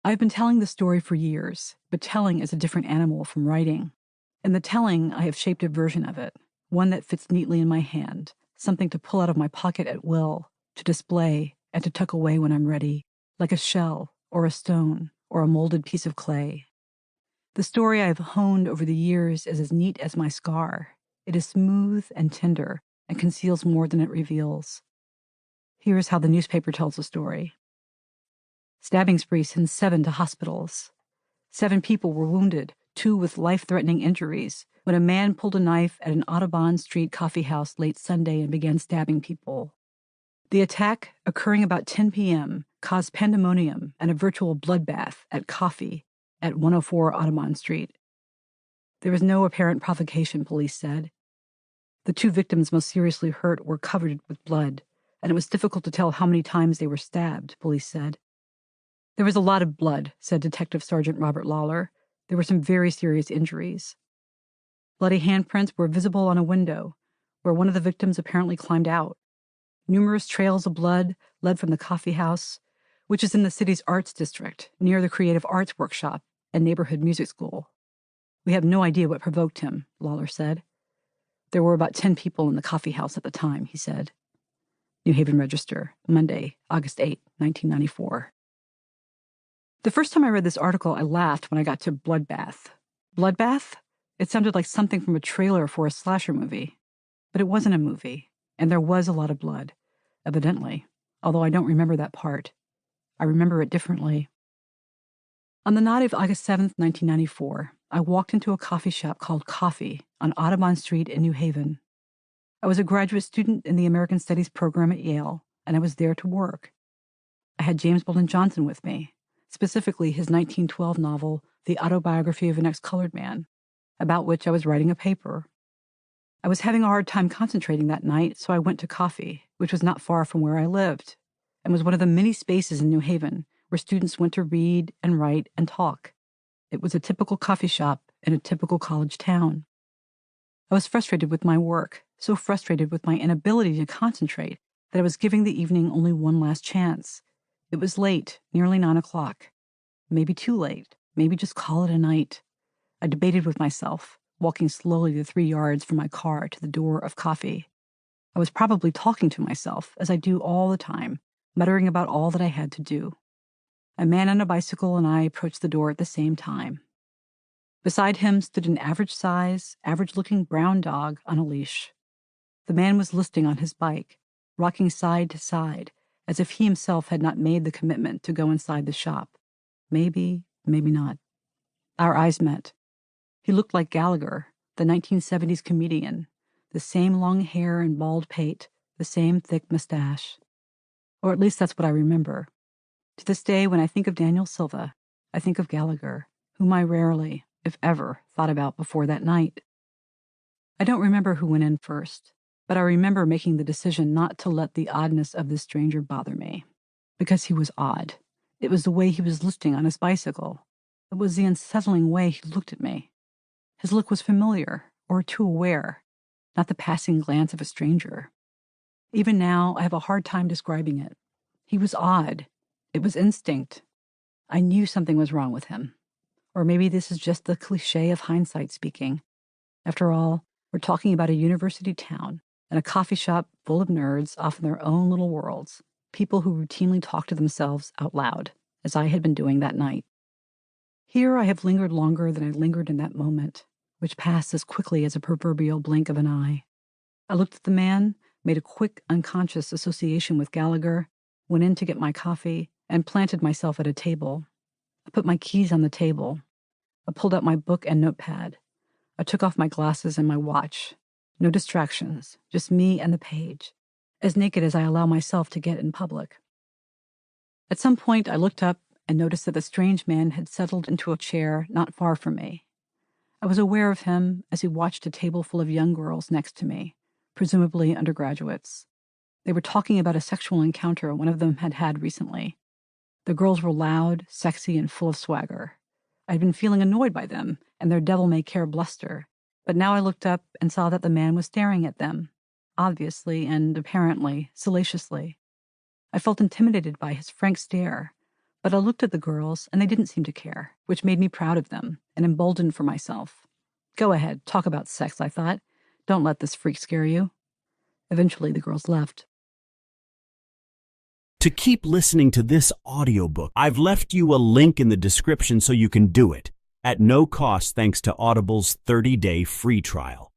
I've been telling this story for years, but telling is a different animal from writing. In the telling, I have shaped a version of it, one that fits neatly in my hand, something to pull out of my pocket at will, to display and to tuck away when I'm ready, like a shell or a stone or a molded piece of clay. The story I have honed over the years is as neat as my scar. It is smooth and tender and conceals more than it reveals. Here is how the newspaper tells the story. Stabbing spree sends 7 to hospitals. 7 people were wounded, 2 with life-threatening injuries, when a man pulled a knife at an Audubon Street coffee house late Sunday and began stabbing people. The attack, occurring about 10 p.m., caused pandemonium and a virtual bloodbath at Coffee at 104 Audubon Street. There was no apparent provocation, police said. The 2 victims most seriously hurt were covered with blood, and it was difficult to tell how many times they were stabbed, police said. There was a lot of blood, said Detective Sergeant Robert Lawler. There were some very serious injuries. Bloody handprints were visible on a window, where one of the victims apparently climbed out. Numerous trails of blood led from the coffee house, which is in the city's arts district, near the Creative Arts Workshop and neighborhood music school. We have no idea what provoked him, Lawler said. There were about 10 people in the coffee house at the time, he said. New Haven Register, Monday, August 8, 1994. The first time I read this article, I laughed when I got to bloodbath. Bloodbath? It sounded like something from a trailer for a slasher movie. But it wasn't a movie, and there was a lot of blood, evidently, although I don't remember that part. I remember it differently. On the night of August 7th, 1994, I walked into a coffee shop called Coffee on Audubon Street in New Haven. I was a graduate student in the American Studies program at Yale, and I was there to work. I had James Bolton Johnson with me, specifically his 1912 novel, The Autobiography of an Ex-Colored Man, about which I was writing a paper. I was having a hard time concentrating that night, so I went to Coffee, which was not far from where I lived, and was one of the many spaces in New Haven where students went to read and write and talk. It was a typical coffee shop in a typical college town. I was frustrated with my work, so frustrated with my inability to concentrate that I was giving the evening only one last chance. It was late, nearly 9 o'clock. Maybe too late, maybe just call it a night. I debated with myself, walking slowly the 3 yards from my car to the door of Coffee. I was probably talking to myself, as I do all the time, muttering about all that I had to do. A man on a bicycle and I approached the door at the same time. Beside him stood an average-size, average-looking brown dog on a leash. The man was listing on his bike, rocking side to side, as if he himself had not made the commitment to go inside the shop. Maybe, maybe not. Our eyes met. He looked like Gallagher, the 1970s comedian, the same long hair and bald pate, the same thick mustache. Or at least that's what I remember. To this day, when I think of Daniel Silva, I think of Gallagher, whom I rarely, if ever, thought about before that night. I don't remember who went in first, but I remember making the decision not to let the oddness of this stranger bother me. Because he was odd. It was the way he was listing on his bicycle. It was the unsettling way he looked at me. His look was familiar, or too aware, not the passing glance of a stranger. Even now, I have a hard time describing it. He was odd. It was instinct. I knew something was wrong with him. Or maybe this is just the cliché of hindsight speaking. After all, we're talking about a university town and a coffee shop full of nerds off in their own little worlds, people who routinely talk to themselves out loud, as I had been doing that night. Here I have lingered longer than I lingered in that moment, which passed as quickly as a proverbial blink of an eye. I looked at the man, made a quick, unconscious association with Gallagher, went in to get my coffee, and planted myself at a table. I put my keys on the table. I pulled out my book and notepad. I took off my glasses and my watch. No distractions, just me and the page, as naked as I allow myself to get in public. At some point, I looked up and noticed that the strange man had settled into a chair not far from me. I was aware of him as he watched a table full of young girls next to me, presumably undergraduates. They were talking about a sexual encounter one of them had had recently. The girls were loud, sexy, and full of swagger. I'd been feeling annoyed by them and their devil-may-care bluster, but now I looked up and saw that the man was staring at them, obviously and apparently salaciously. I felt intimidated by his frank stare, But I looked at the girls, and they didn't seem to care, which made me proud of them and emboldened for myself. Go ahead, talk about sex, I thought. Don't let this freak scare you. Eventually, the girls left. To keep listening to this audiobook, I've left you a link in the description so you can do it, at no cost thanks to Audible's 30-day free trial.